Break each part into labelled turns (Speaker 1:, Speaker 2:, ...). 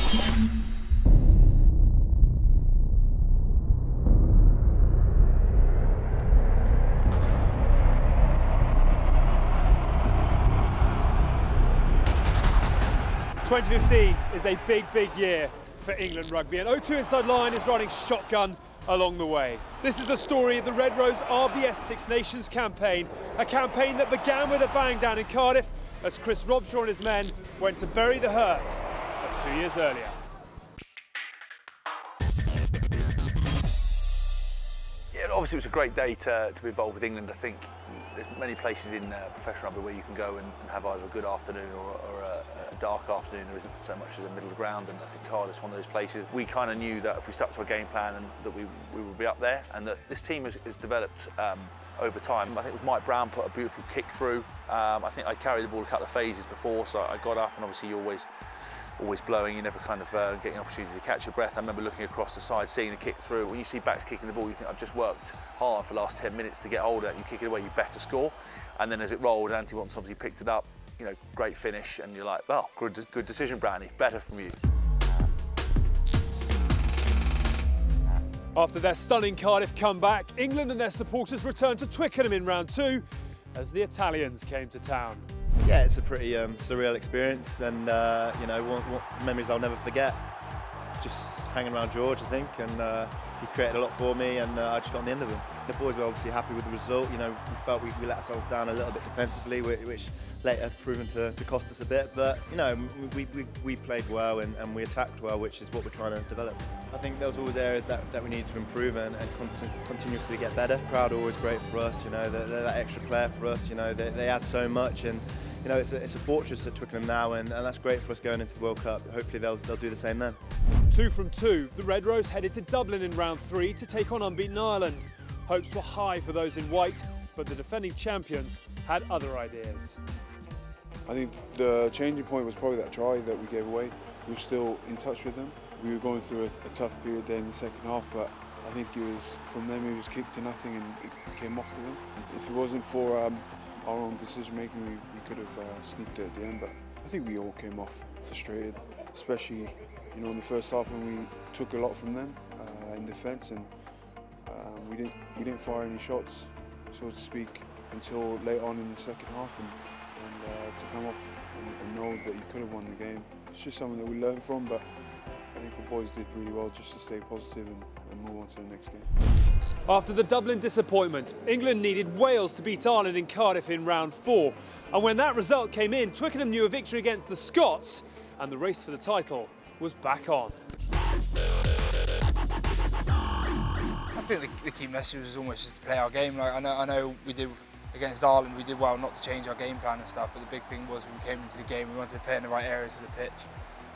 Speaker 1: '2015 is a big year for England rugby, and O2 Inside Line is running shotgun along the way. This is the story of the Red Rose RBS Six Nations campaign, a campaign that began with a bang down in Cardiff as Chris Robshaw and his men went to bury the hurt of 2 years earlier.
Speaker 2: Yeah, obviously it was a great day to be involved with England. I think there's many places in professional rugby where you can go and have either a good afternoon or a dark afternoon. There isn't so much as a middle ground, and I think Cardiff's one of those places. We kind of knew that if we stuck to our game plan and that we would be up there, and that this team has developed over time. I think it was Mike Brown put a beautiful kick through. I think I carried the ball a couple of phases before, so I got up, and obviously you're always blowing, you never kind of get an opportunity to catch your breath. I remember looking across the side, seeing the kick through. When you see backs kicking the ball, you think, I've just worked hard for the last 10 minutes to get hold of it. You kick it away, you better score. And then as it rolled, Antti Watson obviously picked it up, you know, great finish, and you're like, well, good decision, Brownie, better from you.
Speaker 1: After their stunning Cardiff comeback, England and their supporters returned to Twickenham in round 2 as the Italians came to town.
Speaker 3: Yeah, it's a pretty surreal experience, and you know, memories I'll never forget. Just hanging around George, I think, and he created a lot for me, and I just got on the end of him. The boys were obviously happy with the result. You know, we felt we let ourselves down a little bit defensively, which later proven to cost us a bit. But you know, we played well and we attacked well, which is what we're trying to develop. I think there was always areas that we needed to improve and continuously get better. Crowd are always great for us. You know, they're that extra player for us. You know, they add so much, and you know, it's a fortress at Twickenham now, and that's great for us going into the World Cup. Hopefully they'll do the same then.
Speaker 1: 2 from 2, the Red Rose headed to Dublin in round 3 to take on unbeaten Ireland. Hopes were high for those in white, but the defending champions had other ideas.
Speaker 4: I think the changing point was probably that try that we gave away. We were still in touch with them. We were going through a tough period there in the second half, but I think it was from them, it was kicked to nothing and it came off for them. If it wasn't for our own decision making, we could have sneaked it at the end, but I think we all came off frustrated, especially, you know, in the first half when we took a lot from them in defence, and we didn't fire any shots, so to speak, until late on in the second half, and to come off and know that you could have won the game. It's just something that we learned from, but I think the boys did really well just to stay positive and move on to the next game.
Speaker 1: After the Dublin disappointment, England needed Wales to beat Ireland in Cardiff in round 4. And when that result came in, Twickenham knew a victory against the Scots, and the race for the title was back on.
Speaker 5: I think the key message was almost just to play our game. Like, I know we did against Ireland, we did well not to change our game plan and stuff, but the big thing was when we came into the game, we wanted to play in the right areas of the pitch.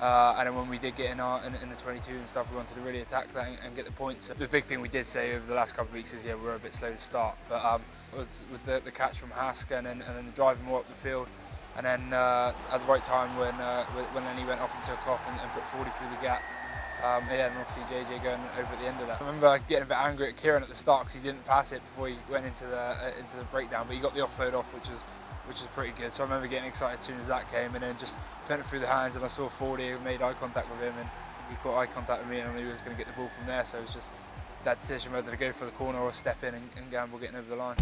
Speaker 5: And then when we did get in the 22 and stuff, we wanted to really attack that and get the points. The big thing we did say over the last couple of weeks is, yeah, we were a bit slow to start, but with the catch from Hask and then driving more up the field, and then at the right time when Lenny went off and took off and put 40 through the gap, yeah, and obviously JJ going over at the end of that. I remember getting a bit angry at Kieran at the start because he didn't pass it before he went into the breakdown, but he got the offload off, which was pretty good. So I remember getting excited as soon as that came, and then just putting it through the hands, and I saw 40, made eye contact with him, and he caught eye contact with me, and I knew he was going to get the ball from there. So it was just that decision whether to go for the corner or step in and gamble getting over the line.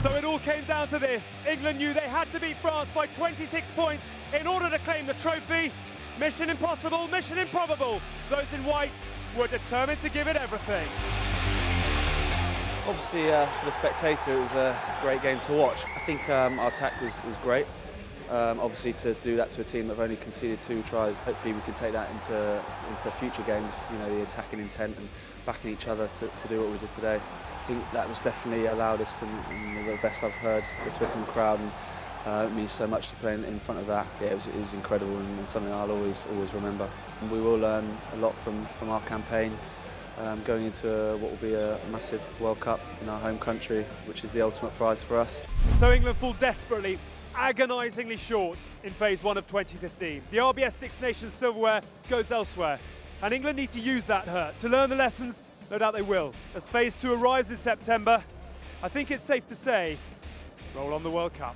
Speaker 1: So it all came down to this. England knew they had to beat France by 26 points in order to claim the trophy. Mission impossible, mission improbable. Those in white were determined to give it everything.
Speaker 6: Obviously, for the spectator, it was a great game to watch. I think our attack was great. Obviously, to do that to a team that have only conceded 2 tries, hopefully we can take that into future games. You know, the attacking intent and backing each other to do what we did today. I think that was definitely our loudest and the best I've heard. The Twickenham crowd, and it means so much to play in front of that. Yeah, it was incredible and something I'll always remember. And we will learn a lot from our campaign. Going into what will be a massive World Cup in our home country, which is the ultimate prize for us.
Speaker 1: So England fall desperately, agonisingly short in phase 1 of 2015. The RBS Six Nations silverware goes elsewhere, and England need to use that hurt to learn the lessons. No doubt they will. As phase 2 arrives in September, I think it's safe to say, roll on the World Cup.